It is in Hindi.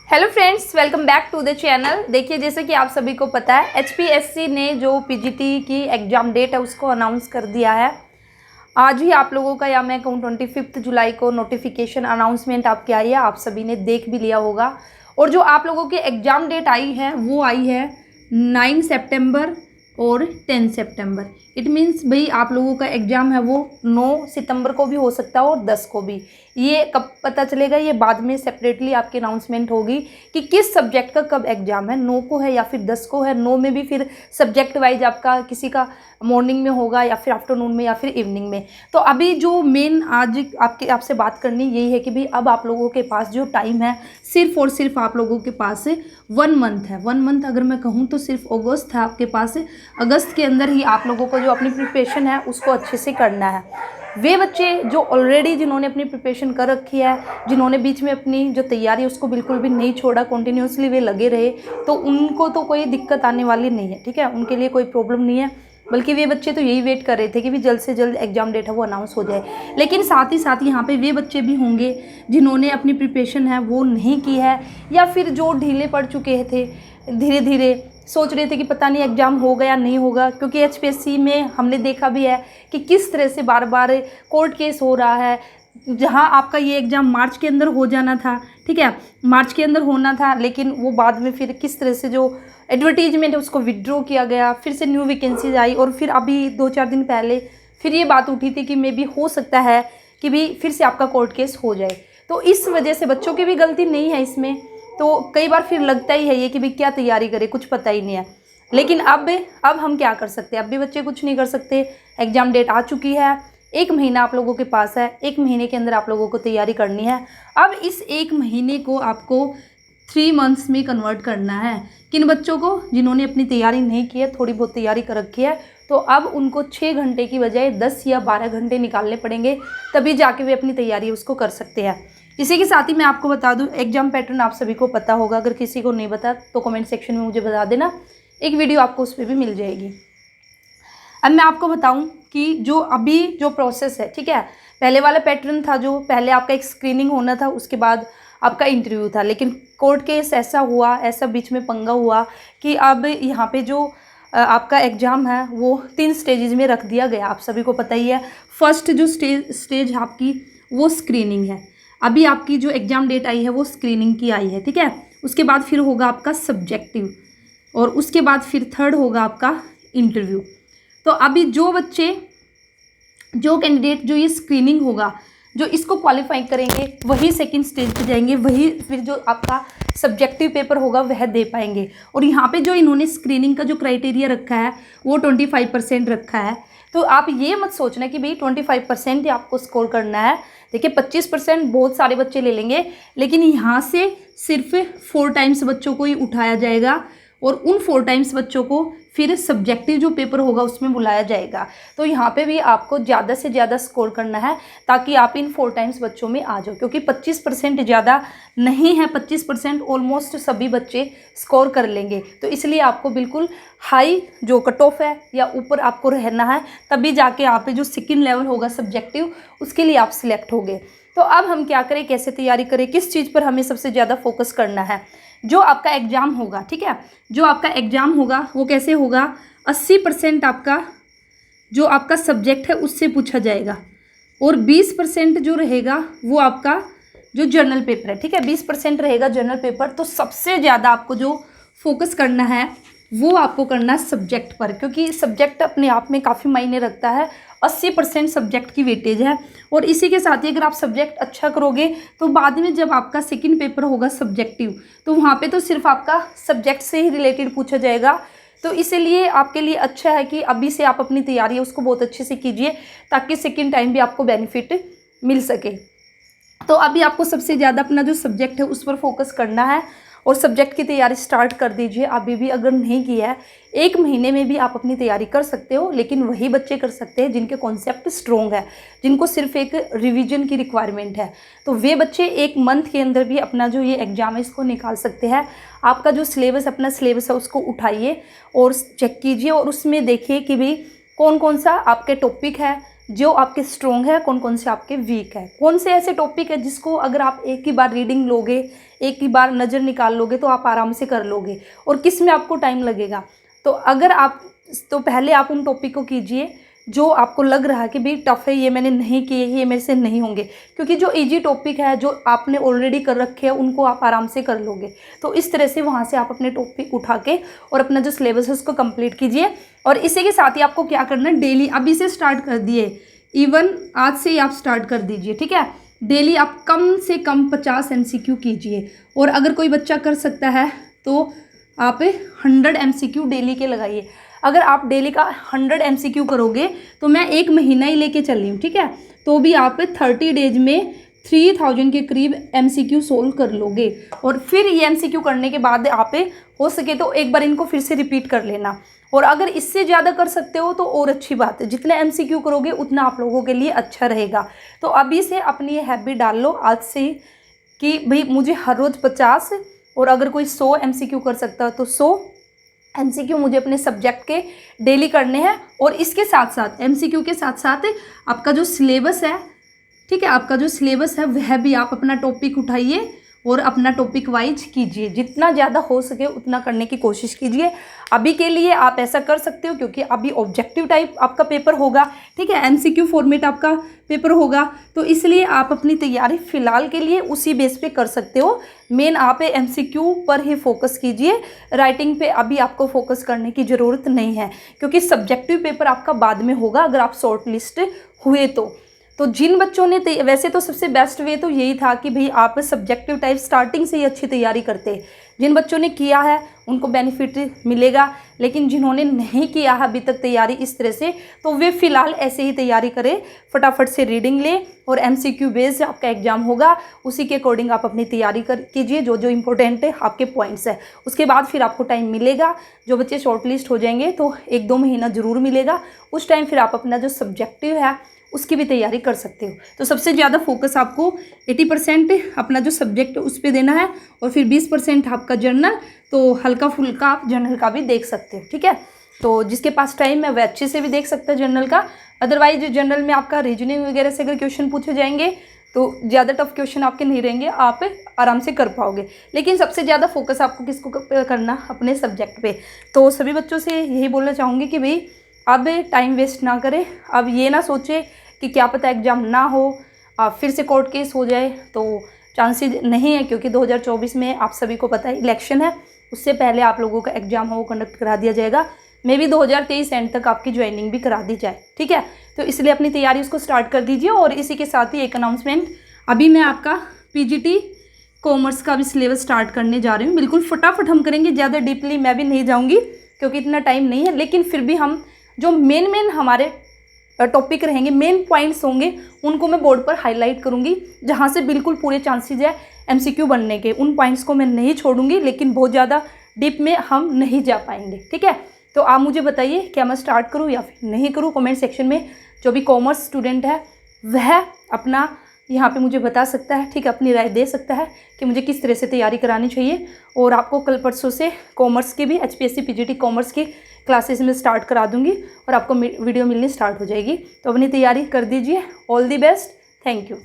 Hello friends, welcome back to the channel. देखिए, जैसे कि आप सभी को पता है, एचपीएससी ने जो पीजीटी की एग्ज़ाम डेट है उसको अनाउंस कर दिया है। आज ही आप लोगों का, या मैं कहूँ 25 जुलाई को नोटिफिकेशन अनाउंसमेंट आपके आई है। आप सभी ने देख भी लिया होगा। और जो आप लोगों की एग्ज़ाम डेट आई है वो आई है 9 सितंबर और 10 सितंबर। इट मीन्स भाई आप लोगों का एग्ज़ाम है वो 9 सितंबर को भी हो सकता है और 10 को भी। ये कब पता चलेगा, ये बाद में सेपरेटली आपकी अनाउंसमेंट होगी कि किस सब्जेक्ट का कब एग्ज़ाम है, 9 को है या फिर 10 को है। 9 में भी फिर सब्जेक्ट वाइज आपका किसी का मॉर्निंग में होगा या फिर आफ्टरनून में या फिर इवनिंग में। तो अभी जो मेन आज आपसे बात करनी यही है कि भाई अब आप लोगों के पास जो टाइम है सिर्फ और सिर्फ आप लोगों के पास 1 मंथ है। 1 मंथ अगर मैं कहूँ तो सिर्फ अगस्त है आपके पास। अगस्त के अंदर ही आप लोगों को जो अपनी प्रिपरेशन है उसको अच्छे से करना है। वे बच्चे जो ऑलरेडी जिन्होंने अपनी प्रिपरेशन कर रखी है, जिन्होंने बीच में अपनी जो तैयारी है उसको बिल्कुल भी नहीं छोड़ा, कंटिन्यूसली वे लगे रहे, तो उनको तो कोई दिक्कत आने वाली नहीं है। ठीक है, उनके लिए कोई प्रॉब्लम नहीं है। बल्कि वे बच्चे तो यही वेट कर रहे थे कि भी जल्द से जल्द एग्ज़ाम डेट है वो अनाउंस हो जाए। लेकिन साथ ही साथ यहाँ पे वे बच्चे भी होंगे जिन्होंने अपनी प्रिपरेशन है वो नहीं की है, या फिर जो ढीले पड़ चुके थे, धीरे धीरे सोच रहे थे कि पता नहीं एग्ज़ाम होगा या नहीं होगा। क्योंकि एचपीएससी में हमने देखा भी है कि किस तरह से बार बार कोर्ट केस हो रहा है। जहां आपका ये एग्ज़ाम मार्च के अंदर हो जाना था, ठीक है, मार्च के अंदर होना था, लेकिन वो बाद में फिर किस तरह से जो एडवर्टीजमेंट है उसको विड्रॉ किया गया, फिर से न्यू वैकेंसीज आई, और फिर अभी 2-4 दिन पहले फिर ये बात उठी थी कि मे भी हो सकता है कि भी फिर से आपका कोर्ट केस हो जाए। तो इस वजह से बच्चों की भी गलती नहीं है इसमें। तो कई बार फिर लगता ही है ये कि भाई क्या तैयारी करें, कुछ पता ही नहीं है। लेकिन अब हम क्या कर सकते हैं? अब भी बच्चे कुछ नहीं कर सकते। एग्ज़ाम डेट आ चुकी है, 1 महीना आप लोगों के पास है। 1 महीने के अंदर आप लोगों को तैयारी करनी है। अब इस 1 महीने को आपको 3 मंथ्स में कन्वर्ट करना है। किन बच्चों को? जिन्होंने अपनी तैयारी नहीं की है, थोड़ी बहुत तैयारी कर रखी है, तो अब उनको 6 घंटे की बजाय 10 या 12 घंटे निकालने पड़ेंगे, तभी जाके वे अपनी तैयारी उसको कर सकते हैं। इसी के साथ ही मैं आपको बता दूं, एग्जाम पैटर्न आप सभी को पता होगा। अगर किसी को नहीं पता तो कमेंट सेक्शन में मुझे बता देना, एक वीडियो आपको उस पर भी मिल जाएगी। अब मैं आपको बताऊं कि जो अभी जो प्रोसेस है, ठीक है, पहले वाला पैटर्न था जो पहले आपका एक स्क्रीनिंग होना था, उसके बाद आपका इंटरव्यू था। लेकिन कोर्ट केस ऐसा हुआ, ऐसा बीच में पंगा हुआ कि अब यहाँ पे जो आपका एग्ज़ाम है वो 3 स्टेजेस में रख दिया गया। आप सभी को पता ही है। फर्स्ट जो स्टेज है आपकी वो स्क्रीनिंग है। अभी आपकी जो एग्ज़ाम डेट आई है वो स्क्रीनिंग की आई है, ठीक है। उसके बाद फिर होगा आपका सब्जेक्टिव, और उसके बाद फिर थर्ड होगा आपका इंटरव्यू। तो अभी जो बच्चे, जो कैंडिडेट जो ये स्क्रीनिंग होगा, जो इसको क्वालिफाई करेंगे, वही सेकंड स्टेज पे जाएंगे, वही फिर जो आपका सब्जेक्टिव पेपर होगा वह दे पाएंगे। और यहाँ पे जो इन्होंने स्क्रीनिंग का जो क्राइटेरिया रखा है वो 25% रखा है। तो आप ये मत सोचना कि भाई 25% ही आपको स्कोर करना है। देखिए, 25% बहुत सारे बच्चे ले लेंगे, लेकिन यहाँ से सिर्फ 4 टाइम्स बच्चों को ही उठाया जाएगा, और उन 4 टाइम्स बच्चों को फिर सब्जेक्टिव जो पेपर होगा उसमें बुलाया जाएगा। तो यहाँ पे भी आपको ज़्यादा से ज़्यादा स्कोर करना है ताकि आप इन 4 टाइम्स बच्चों में आ जाओ। क्योंकि 25% ज़्यादा नहीं है, 25% ऑलमोस्ट सभी बच्चे स्कोर कर लेंगे। तो इसलिए आपको बिल्कुल हाई जो कट ऑफ है या ऊपर आपको रहना है, तभी जाके यहाँ पे जो सेकंड लेवल होगा सब्जेक्टिव, उसके लिए आप सिलेक्ट होगे। तो अब हम क्या करें, कैसे तैयारी करें, किस चीज़ पर हमें सबसे ज़्यादा फोकस करना है? जो आपका एग्ज़ाम होगा, ठीक है, जो आपका एग्ज़ाम होगा वो कैसे होगा? 80% आपका जो आपका सब्जेक्ट है उससे पूछा जाएगा, और 20% जो रहेगा वो आपका जो जर्नल पेपर है, ठीक है, 20% रहेगा जर्नल पेपर। तो सबसे ज़्यादा आपको जो फोकस करना है वो आपको करना है सब्जेक्ट पर, क्योंकि सब्जेक्ट अपने आप में काफ़ी मायने रखता है। 80% सब्जेक्ट की वेटेज है। और इसी के साथ ही अगर आप सब्जेक्ट अच्छा करोगे तो बाद में जब आपका सेकंड पेपर होगा सब्जेक्टिव, तो वहाँ पे तो सिर्फ आपका सब्जेक्ट से ही रिलेटेड पूछा जाएगा। तो इसीलिए आपके लिए अच्छा है कि अभी से आप अपनी तैयारी उसको बहुत अच्छे से कीजिए, ताकि सेकंड टाइम भी आपको बेनिफिट मिल सके। तो अभी आपको सबसे ज़्यादा अपना जो सब्जेक्ट है उस पर फोकस करना है, और सब्जेक्ट की तैयारी स्टार्ट कर दीजिए। अभी भी अगर नहीं किया है, 1 महीने में भी आप अपनी तैयारी कर सकते हो। लेकिन वही बच्चे कर सकते हैं जिनके कॉन्सेप्ट स्ट्रॉन्ग है, जिनको सिर्फ एक रिवीजन की रिक्वायरमेंट है। तो वे बच्चे 1 मंथ के अंदर भी अपना जो ये एग्ज़ाम है इसको निकाल सकते हैं। आपका जो सिलेबस, अपना सिलेबस है उसको उठाइए और चेक कीजिए, और उसमें देखिए कि भाई कौन कौन सा आपके टॉपिक है जो आपके स्ट्रॉन्ग है, कौन कौन से आपके वीक है, कौन से ऐसे टॉपिक है जिसको अगर आप एक ही बार रीडिंग लोगे, एक ही बार नज़र निकाल लोगे तो आप आराम से कर लोगे, और किस में आपको टाइम लगेगा। तो पहले आप उन टॉपिक को कीजिए जो आपको लग रहा है कि भाई टफ़ है, ये मैंने नहीं किए, ये मेरे से नहीं होंगे, क्योंकि जो इजी टॉपिक है जो आपने ऑलरेडी कर रखे हैं उनको आप आराम से कर लोगे। तो इस तरह से वहाँ से आप अपने टॉपिक उठा के और अपना जो सिलेबस है उसको कंप्लीट कीजिए। और इसी के साथ ही आपको क्या करना है, डेली अभी से स्टार्ट कर दिए, इवन आज से ही आप स्टार्ट कर दीजिए, ठीक है। डेली आप कम से कम 50 MCQ कीजिए, और अगर कोई बच्चा कर सकता है तो आप 100 MCQ डेली के लगाइए। अगर आप डेली का 100 MCQ करोगे तो मैं 1 महीना ही लेके चल रही हूँ, ठीक है, तो भी आप 30 डेज में 3000 के करीब MCQ सोल्व कर लोगे। और फिर ये MCQ करने के बाद आप हो सके तो एक बार इनको फिर से रिपीट कर लेना, और अगर इससे ज़्यादा कर सकते हो तो और अच्छी बात है, जितने MCQ करोगे उतना आप लोगों के लिए अच्छा रहेगा। तो अभी से अपनी ये हैबिट डाल लो आज से कि भाई मुझे हर रोज़ 50, और अगर कोई 100 MCQ कर सकता है तो 100 MCQ मुझे अपने सब्जेक्ट के डेली करने हैं। और इसके साथ साथ MCQ के साथ साथ आपका जो सिलेबस है, ठीक है, आपका जो सिलेबस है वह भी आप अपना टॉपिक उठाइए और अपना टॉपिक वाइज कीजिए, जितना ज़्यादा हो सके उतना करने की कोशिश कीजिए। अभी के लिए आप ऐसा कर सकते हो क्योंकि अभी ऑब्जेक्टिव टाइप आपका पेपर होगा, ठीक है, MCQ फॉर्मेट आपका पेपर होगा, तो इसलिए आप अपनी तैयारी फ़िलहाल के लिए उसी बेस पे कर सकते हो। मेन आप MCQ पर ही फोकस कीजिए, राइटिंग पे अभी आपको फोकस करने की ज़रूरत नहीं है, क्योंकि सब्जेक्टिव पेपर आपका बाद में होगा अगर आप शॉर्ट लिस्ट हुए तो जिन बच्चों ने वैसे तो सबसे बेस्ट वे तो यही था कि भाई आप सब्जेक्टिव टाइप स्टार्टिंग से ही अच्छी तैयारी करते। जिन बच्चों ने किया है उनको बेनिफिट मिलेगा, लेकिन जिन्होंने नहीं किया है अभी तक तैयारी इस तरह से, तो वे फ़िलहाल ऐसे ही तैयारी करें, फटाफट से रीडिंग ले और MCQ बेस्ड आपका एग्जाम होगा, उसी के अकॉर्डिंग आप अपनी तैयारी कीजिए, जो जो इंपॉर्टेंट है आपके पॉइंट्स है। उसके बाद फिर आपको टाइम मिलेगा, जो बच्चे शॉर्ट लिस्ट हो जाएंगे तो 1-2 महीना ज़रूर मिलेगा, उस टाइम फिर आप अपना जो सब्जेक्टिव है उसकी भी तैयारी कर सकते हो। तो सबसे ज़्यादा फोकस आपको 80% अपना जो सब्जेक्ट उस पर देना है, और फिर 20% आपका जर्नल, तो हल्का फुल्का आप जर्नल का भी देख सकते हो, ठीक है। तो जिसके पास टाइम है वह अच्छे से भी देख सकता है जर्नल का। अदरवाइज जर्नल में आपका रीजनिंग वगैरह से अगर क्वेश्चन पूछे जाएंगे तो ज़्यादा टफ क्वेश्चन आपके नहीं रहेंगे, आप आराम से कर पाओगे। लेकिन सबसे ज़्यादा फोकस आपको किसको करना, अपने सब्जेक्ट पे। तो सभी बच्चों से यही बोलना चाहूँगी कि भाई अब टाइम वेस्ट ना करें, अब ये ना सोचे कि क्या पता एग्ज़ाम ना हो, फिर से कोर्ट केस हो जाए, तो चांसेस नहीं है, क्योंकि 2024 में आप सभी को पता है इलेक्शन है, उससे पहले आप लोगों का एग्ज़ाम हो कंडक्ट करा दिया जाएगा। मे भी 2023 एंड तक आपकी ज्वाइनिंग भी करा दी जाए, ठीक है। तो इसलिए अपनी तैयारी उसको स्टार्ट कर दीजिए। और इसी के साथ ही एक अनाउंसमेंट, अभी मैं आपका PGT कॉमर्स का भी सिलेबस स्टार्ट करने जा रही हूँ। बिल्कुल फटाफट हम करेंगे, ज़्यादा डीपली मैं भी नहीं जाऊँगी क्योंकि इतना टाइम नहीं है, लेकिन फिर भी हम जो मेन हमारे टॉपिक रहेंगे, मेन पॉइंट्स होंगे, उनको मैं बोर्ड पर हाईलाइट करूंगी, जहां से बिल्कुल पूरे चांसेस है MCQ बनने के। उन पॉइंट्स को मैं नहीं छोड़ूंगी, लेकिन बहुत ज़्यादा डीप में हम नहीं जा पाएंगे, ठीक है। तो आप मुझे बताइए क्या मैं स्टार्ट करूं या फिर नहीं करूं, कमेंट सेक्शन में। जो भी कॉमर्स स्टूडेंट है वह अपना यहाँ पे मुझे बता सकता है, ठीक है, अपनी राय दे सकता है कि मुझे किस तरह से तैयारी करानी चाहिए। और आपको कल परसों से कॉमर्स की भी HPSC PGT कॉमर्स की क्लासेस में स्टार्ट करा दूंगी और आपको वीडियो मिलनी स्टार्ट हो जाएगी। तो अपनी तैयारी कर दीजिए। All the best, thank you.